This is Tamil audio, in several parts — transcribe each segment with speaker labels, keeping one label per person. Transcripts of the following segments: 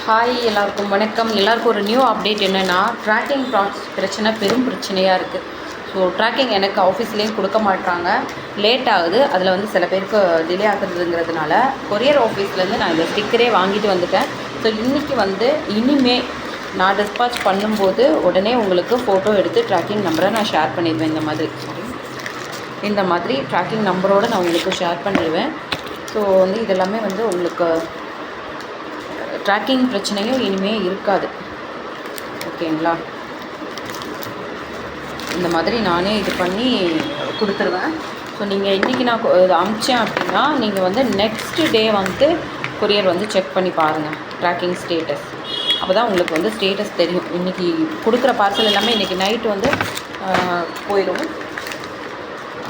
Speaker 1: ஹாய் எல்லாருக்கும் வணக்கம். எல்லாருக்கும் ஒரு நியூ அப்டேட் என்னென்னா, ட்ராக்கிங் பிரச்சனை பெரும் பிரச்சனையாக இருக்குது. ஸோ ட்ராக்கிங் எனக்கு ஆஃபீஸ்லேயும் கொடுக்க மாட்டாங்க, லேட் ஆகுது. அதில் வந்து சில பேருக்கு டிலே ஆகுறதுங்கிறதுனால கொரியர் ஆஃபீஸ்லேருந்து நான் இந்த ஸ்டிக்கரே வாங்கிட்டு வந்துட்டேன். ஸோ இன்றைக்கி வந்து இனிமேல் நான் டிஸ்பாச் பண்ணும்போது உடனே உங்களுக்கு ஃபோட்டோ எடுத்து ட்ராக்கிங் நம்பரை நான் ஷேர் பண்ணிடுவேன். இந்த மாதிரி ட்ராக்கிங் நம்பரோடு நான் உங்களுக்கு ஷேர் பண்ணிடுவேன். ஸோ வந்து இதெல்லாமே வந்து உங்களுக்கு ட்ராக்கிங் பிரச்சனையும் இனிமேல் இருக்காது. ஓகேங்களா? இந்த மாதிரி நானே இது பண்ணி கொடுத்துருவேன். ஸோ நீங்கள் இன்றைக்கி நான் அனுப்பிச்சேன் அப்படின்னா நீங்கள் வந்து நெக்ஸ்ட் டே வந்து கொரியர் வந்து செக் பண்ணி பாருங்கள் ட்ராக்கிங் ஸ்டேட்டஸ். அப்போ தான் உங்களுக்கு வந்து ஸ்டேட்டஸ் தெரியும். இன்றைக்கி கொடுக்குற பார்சல் எல்லாமே இன்றைக்கி நைட்டு வந்து போயிடும்.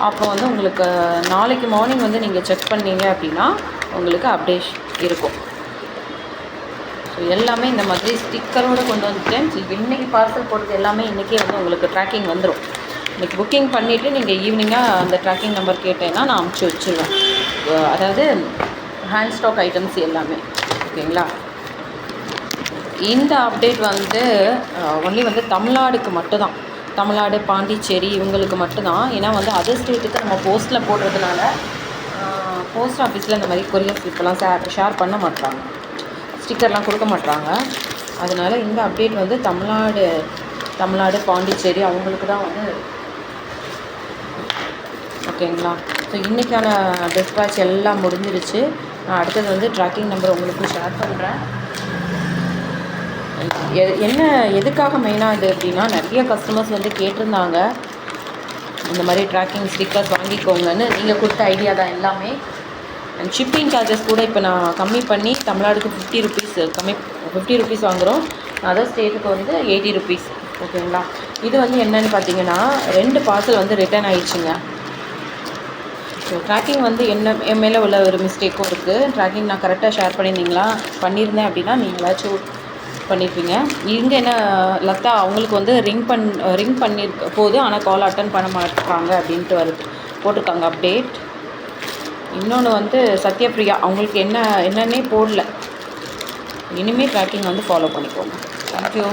Speaker 1: அப்போ வந்து உங்களுக்கு நாளைக்கு மார்னிங் வந்து நீங்கள் செக் பண்ணீங்க அப்படின்னா உங்களுக்கு அப்டேட் இருக்கும். ஸோ எல்லாமே இந்த மாதிரி ஸ்டிக்கரோடு கொண்டு வந்துட்டேன். ஸோ இன்றைக்கி பார்சல் போடுறது எல்லாமே இன்றைக்கே வந்து உங்களுக்கு ட்ராக்கிங் வந்துடும். இன்றைக்கி புக்கிங் பண்ணிவிட்டு நீங்கள் ஈவினிங்காக அந்த ட்ராக்கிங் நம்பர் கேட்டேன்னா நான் அமுச்சு வச்சுருவேன். அதாவது ஹேண்ட் ஸ்டாக் ஐட்டம்ஸ் எல்லாமே. ஓகேங்களா? இந்த அப்டேட் வந்து ஒன்லி வந்து தமிழ்நாடுக்கு மட்டும்தான். தமிழ்நாடு, பாண்டிச்சேரி இவங்களுக்கு மட்டும்தான். ஏன்னா வந்து அதர் ஸ்டேட்டுக்கு நம்ம போஸ்ட்டில் போடுறதுனால போஸ்ட் ஆஃபீஸில் இந்த மாதிரி கொரியர் ஸ்லிப்பெல்லாம் ஷேர் பண்ண மாட்டாங்க, ஸ்டிக்கர்லாம் கொடுக்க மாட்டாங்க. அதனால் இந்த அப்டேட் வந்து தமிழ்நாடு பாண்டிச்சேரி அவங்களுக்கு தான் வந்து. ஓகேங்களா? ஸோ இன்றைக்கான டிஸ்பேட்ச் எல்லாம் முடிஞ்சிருச்சு. நான் அடுத்தது வந்து ட்ராக்கிங் நம்பர் உங்களுக்கு ஷேர் பண்ணுறேன். என்ன எதுக்காக மெயினாக இது அப்படின்னா, நிறைய கஸ்டமர்ஸ் வந்து கேட்டிருந்தாங்க இந்த மாதிரி ட்ராக்கிங் ஸ்டிக்கர்ஸ் வாங்கிக்கோங்கன்னு. நீங்கள் கொடுத்த ஐடியா தான் எல்லாமே. அண்ட் ஷிப்பிங் சார்ஜஸ் கூட இப்போ நான் கம்மி பண்ணி தமிழ்நாடுக்கு 50 ருபீஸ் வாங்குகிறோம். அதர் ஸ்டேட்டுக்கு வந்து 80 ருபீஸ். ஓகேங்களா? இது வந்து என்னென்னு பார்த்தீங்கன்னா 2 பார்சல் வந்து ரிட்டர்ன் ஆகிடுச்சுங்க. ஸோ ட்ராக்கிங் வந்து என் மேலே உள்ள ஒரு மிஸ்டேக்கும் இருக்குது. ட்ராக்கிங் நான் கரெக்டாக ஷேர் பண்ணியிருந்தேன் அப்படின்னா நீங்கள் ஏதாச்சும் பண்ணியிருப்பீங்க. இங்கே என்ன லதா அவங்களுக்கு வந்து ரிங் பண்ணியிருக்க போது, ஆனால் கால் அட்டன் பண்ண மாட்டாங்க அப்படின்ட்டு போட்டிருக்காங்க அப்டேட். இன்னொன்று வந்து சத்யபிரியா அவங்களுக்கு என்னன்னே போடல. இனிமேல் ட்ராக்கிங் வந்து ஃபாலோ பண்ணிக்கோங்க. தேங்க்யூ.